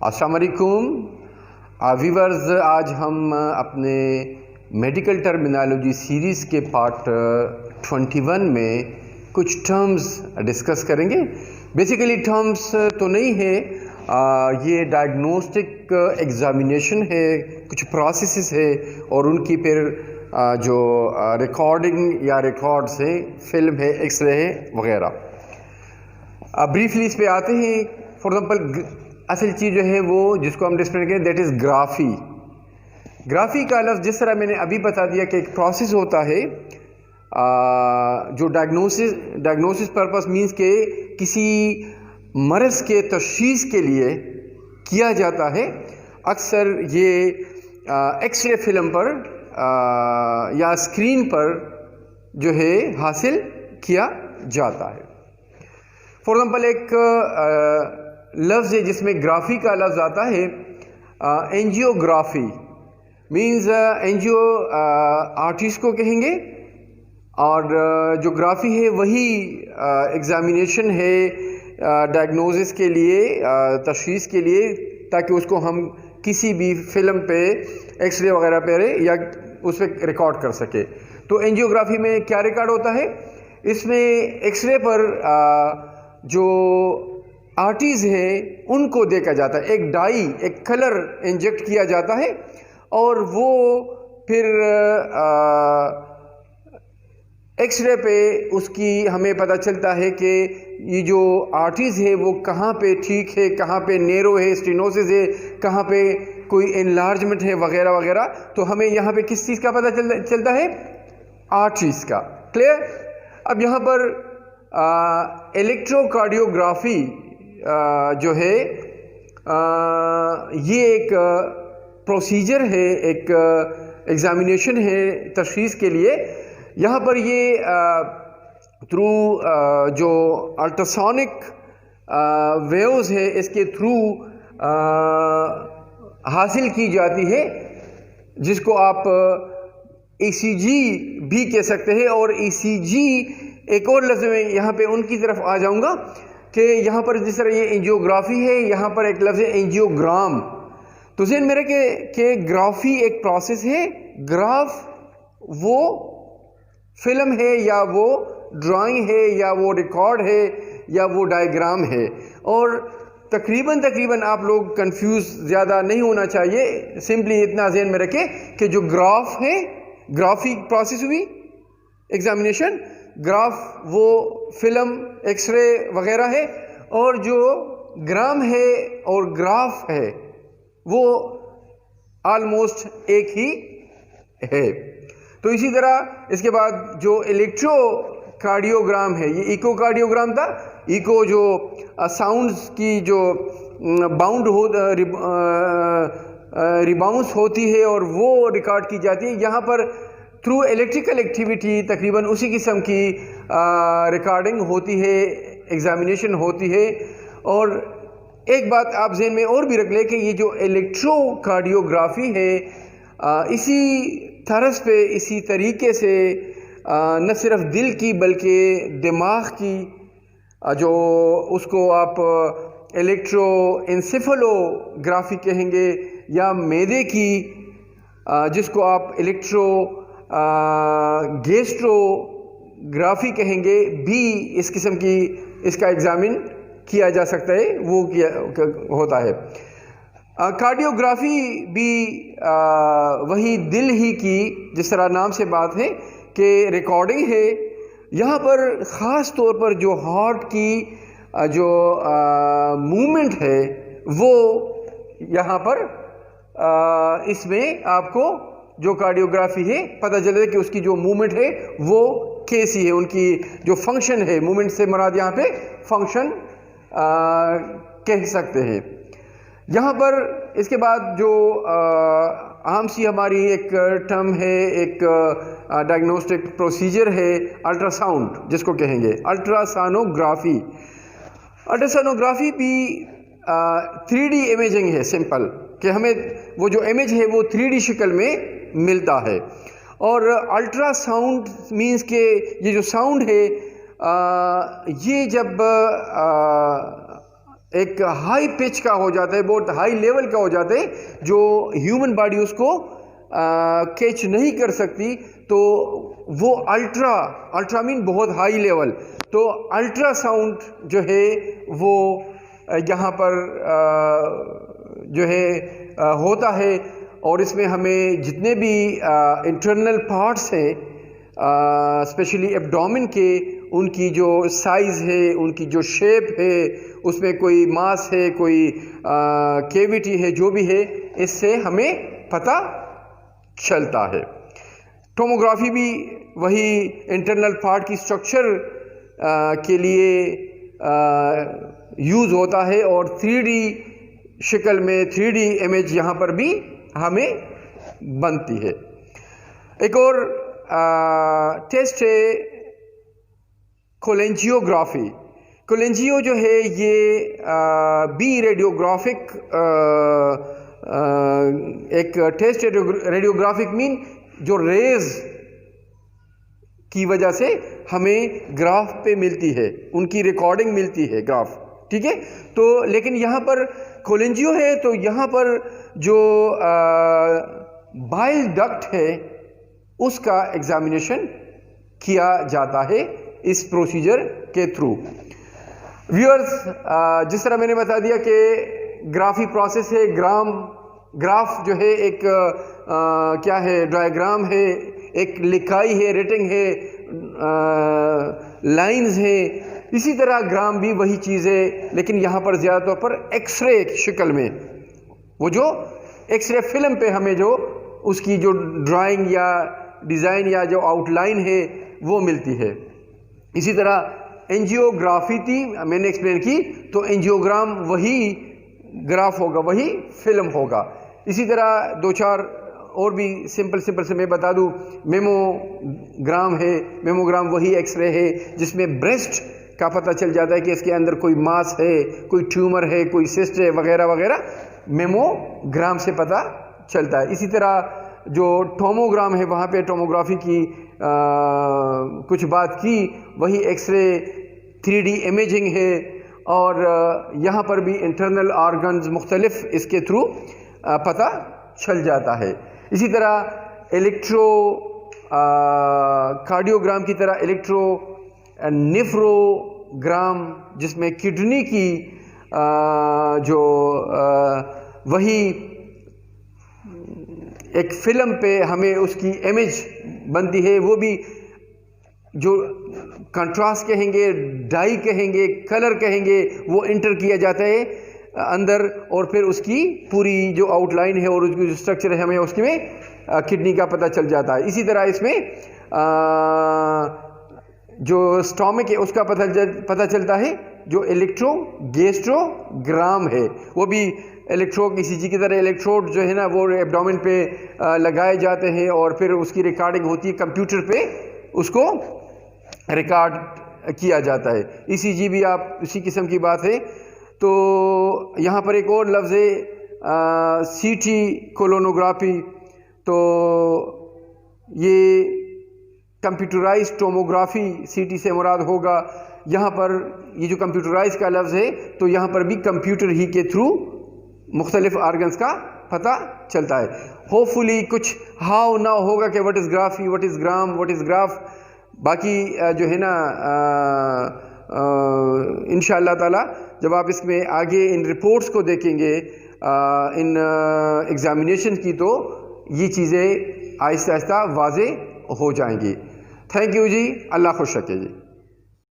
السلام علیکم ویورز، آج ہم اپنے میڈیکل ٹرمینالوجی سیریز کے پارٹ 21 میں کچھ ٹرمز ڈسکس کریں گے۔ بیسیکلی ٹرمز تو نہیں ہے، یہ ڈائگنوسٹک ایگزامینیشن ہے، کچھ پروسیسز ہے اور ان کی پھر جو ریکارڈنگ یا ریکارڈز ہیں، فلم ہے، ایکس رے ہے وغیرہ۔ بریفلی اس پہ آتے ہیں۔ فار ایگزامپل اصل چیز جو ہے وہ جس کو ہم ڈسکرائب کریں دیٹ از گرافی۔ گرافی کا لفظ جس طرح میں نے ابھی بتا دیا کہ ایک پروسیس ہوتا ہے جو ڈائگنوسس پرپس مینس کہ کسی مرض کے تشخیص کے لیے کیا جاتا ہے۔ اکثر یہ ایکس رے فلم پر یا اسکرین پر جو ہے حاصل کیا جاتا ہے۔ فار ایگزامپل ایک لفظ ہے جس میں گرافی کا لفظ آتا ہے، اینجیوگرافی مینز اینجیو آرٹسٹ کو کہیں گے، اور جو گرافی ہے وہی ایگزامینیشن ہے ڈائگنوزس کے لیے، تشخیص کے لیے، تاکہ اس کو ہم کسی بھی فلم پہ ایکس رے وغیرہ پہ یا اس پہ ریکارڈ کر سکے۔ تو اینجیوگرافی میں کیا ریکارڈ ہوتا ہے؟ اس میں ایکس رے پر جو آرٹریز ہیں ان کو دیکھا جاتا ہے، ایک ڈائی، ایک کلر انجیکٹ کیا جاتا ہے اور وہ پھر ایکس رے پہ اس کی ہمیں پتہ چلتا ہے کہ یہ جو آرٹریز ہے وہ کہاں پہ ٹھیک ہے، کہاں پہ نیرو ہے، اسٹینوسس ہے، کہاں پہ کوئی انلارجمنٹ ہے وغیرہ وغیرہ۔ تو ہمیں یہاں پہ کس چیز کا پتہ چلتا ہے؟ آرٹریز کا۔ کلیئر؟ اب یہاں پر الیکٹرو کارڈیوگرافی جو ہے یہ ایک پروسیجر ہے، ایک ایگزامینیشن ہے تشخیص کے لیے۔ یہاں پر یہ تھرو جو الٹراسونک ویوز ہے اس کے تھرو حاصل کی جاتی ہے، جس کو آپ ای سی جی بھی کہہ سکتے ہیں۔ اور ای سی جی ایک اور لفظ میں یہاں پہ ان کی طرف آ جاؤں گا کہ یہاں پر جس طرح یہ اینجیوگرافی ہے، یہاں پر ایک لفظ ہے اینجیوگرام۔ تو ذہن میں رکھے کہ گرافی ایک پروسیس ہے، گراف وہ فلم ہے یا وہ ڈرائنگ ہے یا وہ ریکارڈ ہے یا وہ ڈائیگرام ہے۔ اور تقریباً آپ لوگ کنفیوز زیادہ نہیں ہونا چاہیے، سمپلی اتنا ذہن میں رکھے کہ جو گراف ہے، گرافی پروسیس ہوئی ایگزامینیشن، گراف وہ فلم، ایکس رے وغیرہ ہے، اور جو گرام ہے اور گراف ہے وہ آلموسٹ ایک ہی ہے۔ تو اسی طرح اس کے بعد جو الیکٹرو کارڈیوگرام ہے، یہ ایکو کارڈیوگرام تھا۔ ایکو جو ساؤنڈز کی جو ریباؤنس ہوتی ہے اور وہ ریکارڈ کی جاتی ہے، یہاں پر تھرو الیکٹریکل ایکٹیویٹی تقریباً اسی قسم کی ریکارڈنگ ہوتی ہے، ایگزامینیشن ہوتی ہے۔ اور ایک بات آپ ذہن میں اور بھی رکھ لیں کہ یہ جو الیکٹرو کارڈیوگرافی ہے، اسی طرز پہ، اسی طریقے سے نہ صرف دل کی بلکہ دماغ کی جو اس کو آپ الیکٹرو انسیفلوگرافی کہیں گے، یا معدے کی جس کو آپ الیکٹرو گیسٹروگرافی کہیں گے، بھی اس قسم کی اس کا ایگزامن کیا جا سکتا ہے، وہ ہوتا ہے۔ کارڈیوگرافی بھی وہی دل ہی کی جس طرح نام سے بات ہے کہ ریکارڈنگ ہے۔ یہاں پر خاص طور پر جو ہارٹ کی جو موومنٹ ہے وہ یہاں پر اس میں آپ کو جو کارڈیوگرافی ہے پتہ چلے کہ اس کی جو موومنٹ ہے وہ کیسی ہے، ان کی جو فنکشن ہے، موومنٹ سے مراد یہاں پہ فنکشن کہہ سکتے ہیں۔ یہاں پر اس کے بعد جو عام سی ہماری ایک ٹرم ہے، ایک ڈائگنوسٹک پروسیجر ہے، الٹراساؤنڈ جس کو کہیں گے، الٹراسونوگرافی۔ الٹراسونوگرافی بھی 3D امیجنگ ہے، سمپل کہ ہمیں وہ جو امیج ہے وہ 3D شکل میں ملتا ہے۔ اور الٹرا ساؤنڈ مینس کہ یہ جو ساؤنڈ ہے یہ جب ایک ہائی پچ کا ہو جاتا ہے, بہت ہائی لیول کا ہو جاتا ہے, جو ہیومن باڈی اس کو کیچ نہیں کر سکتی. تو وہ الٹرا مین بہت ہائی لیول, تو الٹرا ساؤنڈ جو ہے وہ یہاں پر جو ہے ہوتا ہے, اور اس میں ہمیں جتنے بھی انٹرنل پارٹس ہیں اسپیشلی ایبڈومن کے, ان کی جو سائز ہے, ان کی جو شیپ ہے, اس میں کوئی ماس ہے, کوئی کیویٹی ہے, جو بھی ہے, اس سے ہمیں پتہ چلتا ہے. ٹوموگرافی بھی وہی انٹرنل پارٹ کی سٹرکچر کے لیے یوز ہوتا ہے, اور 3D شکل میں 3D امیج یہاں پر بھی ہمیں بنتی ہے. ایک اور ٹیسٹ ہے کولینجیوگرافی. کولینجیو جو ہے یہ بی ریڈیوگرافک ایک ٹیسٹ ہے. ریڈیوگرافک مین جو ریز کی وجہ سے ہمیں گراف پہ ملتی ہے, ان کی ریکارڈنگ ملتی ہے گراف, ٹھیک ہے. تو لیکن یہاں پر کولینجیو ہے, تو یہاں پر جو بائل ڈکٹ ہے اس کا ایگزامینیشن کیا جاتا ہے اس پروسیجر کے تھرو. ویورز, جس طرح میں نے بتا دیا کہ گرافی پروسیس ہے, گراف جو ہے ایک کیا ہے, ڈائیگرام ہے, ایک لکھائی ہے, ریٹنگ ہے, لائنز ہیں. اسی طرح گرام بھی وہی چیز ہے, لیکن یہاں پر زیادہ طور پر ایکس رے شکل میں, وہ جو ایکس رے فلم پہ ہمیں جو اس کی جو ڈرائنگ یا ڈیزائن یا جو آؤٹ لائن ہے وہ ملتی ہے. اسی طرح اینجیوگرافی تھی, میں نے ایکسپلین کی, تو اینجیوگرام وہی گراف ہوگا, وہی فلم ہوگا. اسی طرح دو چار اور بھی سمپل سے میں بتا دوں. میموگرام ہے, میموگرام وہی ایکس رے ہے جس میں بریسٹ کا پتہ چل جاتا ہے کہ اس کے اندر کوئی ماس ہے, کوئی ٹیومر ہے, کوئی سسٹ ہے, وغیرہ وغیرہ, میموگرام سے پتہ چلتا ہے. اسی طرح جو ٹوموگرام ہے, وہاں پہ ٹوموگرافی کی کچھ بات کی, وہی ایکس رے 3D امیجنگ ہے, اور یہاں پر بھی انٹرنل آرگنز مختلف اس کے تھرو پتہ چل جاتا ہے. اسی طرح الیکٹرو کارڈیوگرام کی طرح الیکٹرو نیفروگرام, جس میں کڈنی کی جو وہی ایک فلم پہ ہمیں اس کی امیج بنتی ہے, وہ بھی جو کنٹراسٹ کہیں گے, ڈائی کہیں گے, کلر کہیں گے, وہ انٹر کیا جاتا ہے اندر, اور پھر اس کی پوری جو آؤٹ لائن ہے اور اس کی جو اسٹرکچر ہے ہمیں اس کے میں کڈنی کا پتہ چل جاتا ہے. اسی طرح اس میں جو اسٹامک ہے اس کا پتہ چلتا ہے, جو الیکٹرو گیسٹروگرام ہے, وہ بھی الیکٹرو ای سی جی کی طرح الیکٹروڈ جو ہے نا وہ ایبڈومن پہ لگائے جاتے ہیں, اور پھر اس کی ریکارڈنگ ہوتی ہے کمپیوٹر پہ, اس کو ریکارڈ کیا جاتا ہے. ای سی جی بھی آپ اسی قسم کی بات ہے. تو یہاں پر ایک اور لفظ ہے سی ٹی کولونوگرافی, تو یہ کمپیوٹرائز ٹوموگرافی سی ٹی سے مراد ہوگا. یہاں پر یہ جو کمپیوٹرائز کا لفظ ہے, تو یہاں پر بھی کمپیوٹر ہی کے تھرو مختلف آرگنز کا پتہ چلتا ہے. ہوپ فلی کچھ ہاؤ نہ ہوگا کہ وٹ از گرافی, what is gram, what is graph. باقی جو ہے نا انشاءاللہ تعالی جب آپ اس میں آگے ان رپورٹس کو دیکھیں گے, ان ایگزامینیشن کی, تو یہ چیزیں آہستہ آہستہ واضح ہو جائیں گی. تھینک یو جی, اللہ خوش رکھے جی.